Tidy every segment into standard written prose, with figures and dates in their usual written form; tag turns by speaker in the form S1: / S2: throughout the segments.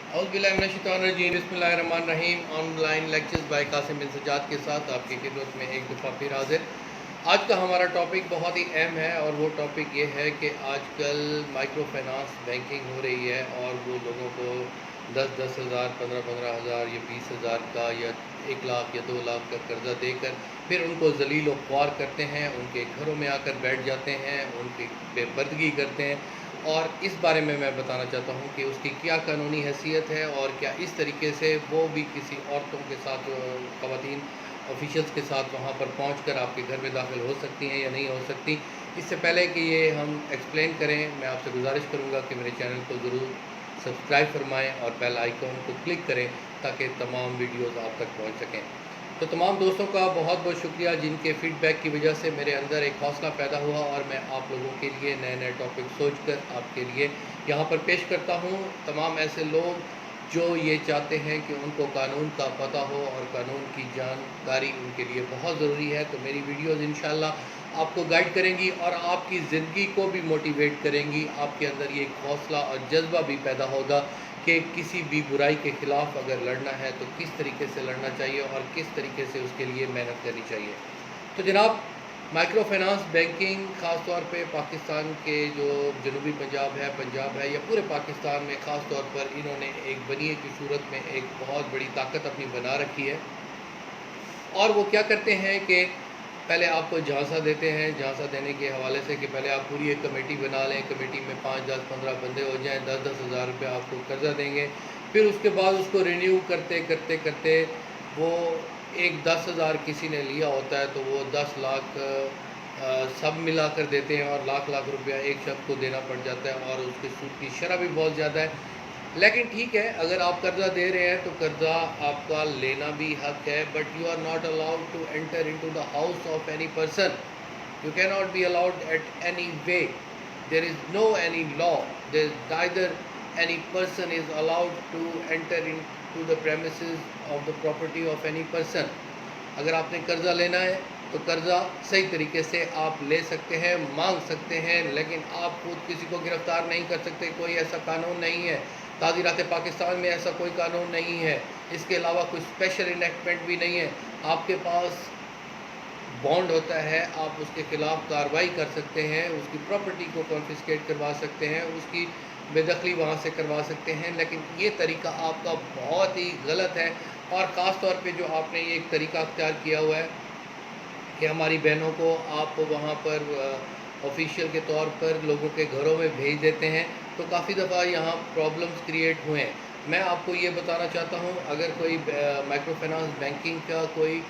S1: औज़ुबिल्लाहिमिनश्शैतानिर्रजीम बिस्मिल्लाहिर्रहमानिर्रहीम। Online lectures bye Qasim बिन सज्जाद के साथ आपकी खिदमत में एक दफ़ा फिर हाजिर। आज का हमारा टॉपिक बहुत ही अहम है और वो टॉपिक ये है कि आजकल माइक्रो फाइनेंस बैंकिंग हो रही है और वो लोगों को 10-10 हज़ार 15-15 हज़ार या 20 हज़ार का या 1 लाख या 2 लाख का कर्ज़ा देकर फिर उनको ज़लील व ख्वार करते हैं, उनके घरों में आकर बैठ जाते हैं, उनकी बेपर्दगी करते हैं। और इस बारे में मैं बताना चाहता हूँ कि उसकी क्या कानूनी हैसियत है और क्या इस तरीके से वो भी किसी औरतों के साथ ख़वातीन ऑफिशियल्स के साथ वहाँ पर पहुँचकर आपके घर में दाखिल हो सकती हैं या नहीं हो सकती। इससे पहले कि ये हम एक्सप्लेन करें, मैं आपसे गुजारिश करूँगा कि मेरे चैनल को ज़रूर सब्सक्राइब फरमाएँ और बेल आइकॉन को क्लिक करें ताकि तमाम वीडियोज़ आप तक पहुँच सकें। तो तमाम दोस्तों का बहुत बहुत शुक्रिया जिनके फ़ीडबैक की वजह से मेरे अंदर एक हौसला पैदा हुआ और मैं आप लोगों के लिए नए नए टॉपिक सोचकर आपके लिए यहाँ पर पेश करता हूँ। तमाम ऐसे लोग जो ये चाहते हैं कि उनको कानून का पता हो और कानून की जानकारी उनके लिए बहुत ज़रूरी है, तो मेरी वीडियोज़ इंशाल्लाह आपको गाइड करेंगी और आपकी ज़िंदगी को भी मोटिवेट करेंगी। आपके अंदर ये एक हौसला और जज्बा भी पैदा होगा कि किसी भी बुराई के ख़िलाफ़ अगर लड़ना है तो किस तरीके से लड़ना चाहिए और किस तरीके से उसके लिए मेहनत करनी चाहिए। तो जनाब, माइक्रो फाइनेंस बैंकिंग ख़ास तौर पे पाकिस्तान के जो जनूबी पंजाब है या पूरे पाकिस्तान में ख़ास तौर पर इन्होंने एक बनिए की सूरत में एक बहुत बड़ी ताकत अपनी बना रखी है। और वो क्या करते हैं कि पहले आपको झांसा देते हैं, झांसा देने के हवाले से कि पहले आप पूरी एक कमेटी बना लें, कमेटी में 5, 10, 15 बंदे हो जाएं, 10-10 हज़ार रुपये आपको कर्ज़ा देंगे। फिर उसके बाद उसको रिन्यू करते करते करते वो एक 10 हज़ार किसी ने लिया होता है तो वो 10 लाख सब मिला कर देते हैं और लाख लाख रुपया एक शख्स को देना पड़ जाता है और उसके सूद की शरह भी बहुत ज़्यादा है। लेकिन ठीक है, अगर आप कर्ज़ा दे रहे हैं तो कर्ज़ा आपका लेना भी हक है, but you are not allowed to enter into the house of any person. You can not be allowed at any way. There is no any law, there is neither any person is allowed to enter in to the premises of the property of any person. अगर आपने कर्ज़ा लेना है तो कर्ज़ा सही तरीके से आप ले सकते हैं, मांग सकते हैं, लेकिन आप खुद किसी को गिरफ़्तार नहीं कर सकते। कोई ऐसा कानून नहीं है, ताज़ीरात पाकिस्तान में ऐसा कोई कानून नहीं है। इसके अलावा कोई स्पेशल इनेक्टमेंट भी नहीं है। आपके पास बॉन्ड होता है, आप उसके ख़िलाफ़ कार्रवाई कर सकते हैं, उसकी प्रॉपर्टी को कॉन्फिस्केट करवा सकते हैं, उसकी बेदखली वहाँ से करवा सकते हैं। लेकिन ये तरीका आपका बहुत ही गलत है और ख़ास तौर पे जो आपने ये एक तरीका अख्तियार किया हुआ है कि हमारी बहनों को आप वहाँ पर ऑफिशियल के तौर पर लोगों के घरों में भेज देते हैं, तो काफ़ी दफ़ा यहाँ प्रॉब्लम्स क्रिएट हुए हैं। मैं आपको ये बताना चाहता हूँ, अगर कोई माइक्रो फाइनेंस बैंकिंग का कोई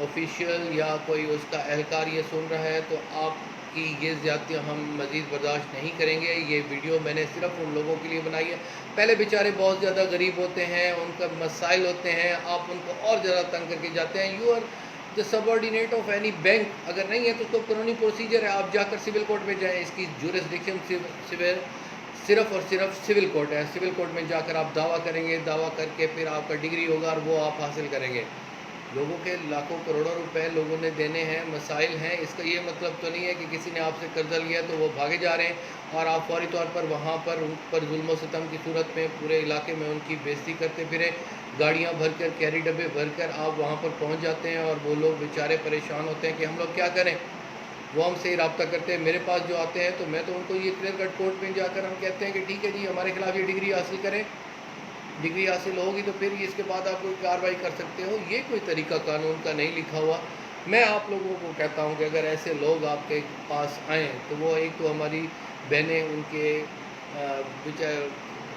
S1: ऑफिशियल या कोई उसका एहलकार ये सुन रहा है तो आपकी ये ज़्यादतियाँ हम मज़ीद बर्दाश्त नहीं करेंगे। ये वीडियो मैंने सिर्फ उन लोगों के लिए बनाई है, पहले बेचारे बहुत ज़्यादा गरीब होते हैं, उनका मसाइल होते हैं, आप उनको और ज़्यादा तंग करके जाते हैं। You are the subordinate of any bank. अगर नहीं है तो उसको कानूनी प्रोसीजर है, आप जाकर सिविल कोर्ट में जाएँ। इसकी जुरिसडिक्शन सिर्फ और सिर्फ सिविल कोर्ट है। सिविल कोर्ट में जाकर आप दावा करेंगे, दावा करके फिर आपका डिग्री होगा और वो आप हासिल करेंगे। लोगों के लाखों करोड़ों रुपए लोगों ने देने हैं, मसाइल हैं। इसका ये मतलब तो नहीं है कि किसी ने आपसे कर्जा लिया तो वो भागे जा रहे हैं और आप फौरी तौर पर वहाँ पर उन पर जुल्म सितम की सूरत में पूरे इलाके में उनकी बेइज्जती करते फिरें। गाड़ियाँ भरकर, कैरी डब्बे भरकर आप वहाँ पर पहुँच जाते हैं और वो लोग बेचारे परेशान होते हैं कि हम लोग क्या करें। वो हमसे ही रब्ता करते हैं। मेरे पास जो आते हैं तो मैं तो उनको ये क्लियर कट कोर्ट में जाकर हम कहते हैं कि ठीक है जी, हमारे खिलाफ़ ये डिग्री हासिल करें, डिग्री हासिल होगी तो फिर इसके बाद आप कोई कार्रवाई कर सकते हो। ये कोई तरीका कानून का नहीं लिखा हुआ। मैं आप लोगों को कहता हूँ कि अगर ऐसे लोग आपके पास आएँ तो वो एक तो हमारी बहनें उनके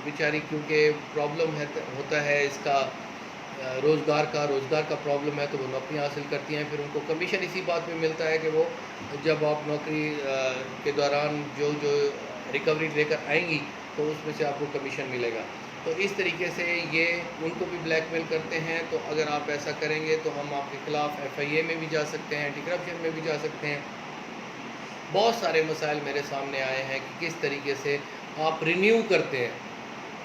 S1: बेचारी क्योंकि प्रॉब्लम है होता है इसका रोज़गार का प्रॉब्लम है तो वो नौकरी हासिल करती हैं। फिर उनको कमीशन इसी बात पे मिलता है कि वो जब आप नौकरी के दौरान जो रिकवरी लेकर आएंगी तो उसमें से आपको कमीशन मिलेगा। तो इस तरीके से ये उनको भी ब्लैकमेल करते हैं। तो अगर आप ऐसा करेंगे तो हम आपके ख़िलाफ़ FIA में भी जा सकते हैं, एंटी करप्शन में भी जा सकते हैं। बहुत सारे मसाइल मेरे सामने आए हैं कि किस तरीके से आप रिन्यू करते हैं।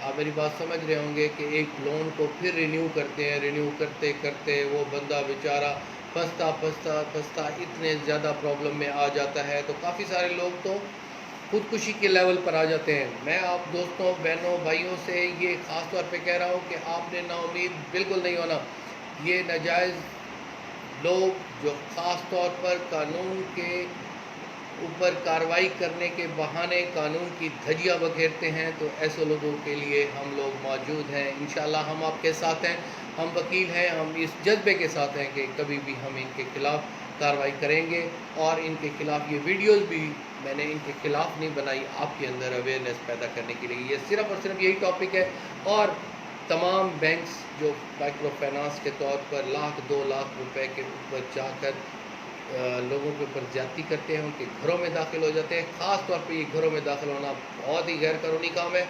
S1: आप मेरी बात समझ रहे होंगे कि एक लोन को फिर रिन्यू करते हैं, रिन्यू करते करते वो बंदा बेचारा फंसता इतने ज़्यादा प्रॉब्लम में आ जाता है। तो काफ़ी सारे लोग तो خودکشی کے لیول پر آ جاتے ہیں۔ میں آپ دوستوں، بہنوں، بھائیوں سے یہ خاص طور پہ کہہ رہا ہوں کہ آپ نے نا امید بالکل نہیں ہونا۔ یہ ناجائز لوگ جو خاص طور پر قانون کے اوپر کارروائی کرنے کے بہانے قانون کی دھجیاں بکھیرتے ہیں، تو ایسے لوگوں کے لیے ہم لوگ موجود ہیں۔ انشاءاللہ ہم آپ کے ساتھ ہیں، ہم وکیل ہیں، ہم اس جذبے کے ساتھ ہیں کہ کبھی بھی ہم ان کے خلاف کارروائی کریں گے، اور ان کے خلاف یہ ویڈیوز بھی میں نے ان کے خلاف نہیں بنائی، آپ کے اندر اویئرنیس پیدا کرنے کے لیے۔ یہ صرف اور صرف یہی ٹاپک ہے، اور تمام بینکس جو مائکرو فائنانس کے طور پر لاکھ 2 لاکھ روپے کے اوپر جا کر لوگوں کے اوپر زیادتی کرتے ہیں، ان کے گھروں میں داخل ہو جاتے ہیں۔ خاص طور پہ یہ گھروں میں داخل ہونا بہت ہی غیر قانونی کام ہے،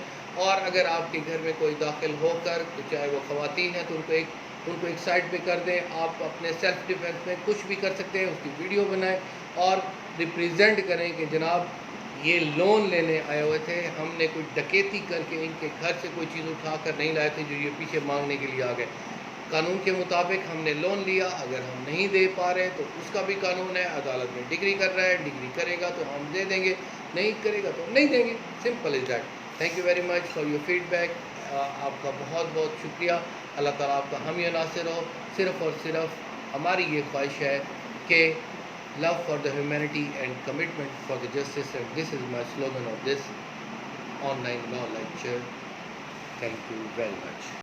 S1: اور اگر آپ کے گھر میں کوئی داخل ہو کر، چاہے وہ خواتین ہیں، تو ان کو ایک سائڈ پہ کر دیں۔ آپ اپنے سیلف ڈیفینس میں کچھ بھی کر سکتے ہیں، اس کی ویڈیو بنائیں اور ریپریزنٹ کریں کہ جناب یہ لون لینے آئے ہوئے تھے، ہم نے کوئی ڈکیتی کر کے ان کے گھر سے کوئی چیز اٹھا کر نہیں لائے تھے جو یہ پیچھے مانگنے کے لیے آ گئے۔ قانون کے مطابق ہم نے لون لیا، اگر ہم نہیں دے پا رہے تو اس کا بھی قانون ہے، عدالت میں ڈگری کر رہا ہے، ڈگری کرے گا تو ہم دے دیں گے، نہیں کرے گا تو نہیں دیں گے، simple is that. Thank you very much for your feedback, آپ کا بہت بہت شکریہ۔ اللہ تعالیٰ آپ کا حامی و ناصر ہو۔ صرف اور صرف ہماری یہ خواہش ہے کہ love for the humanity and commitment for the justice, and this is my slogan of this online law lecture. Thank you very much.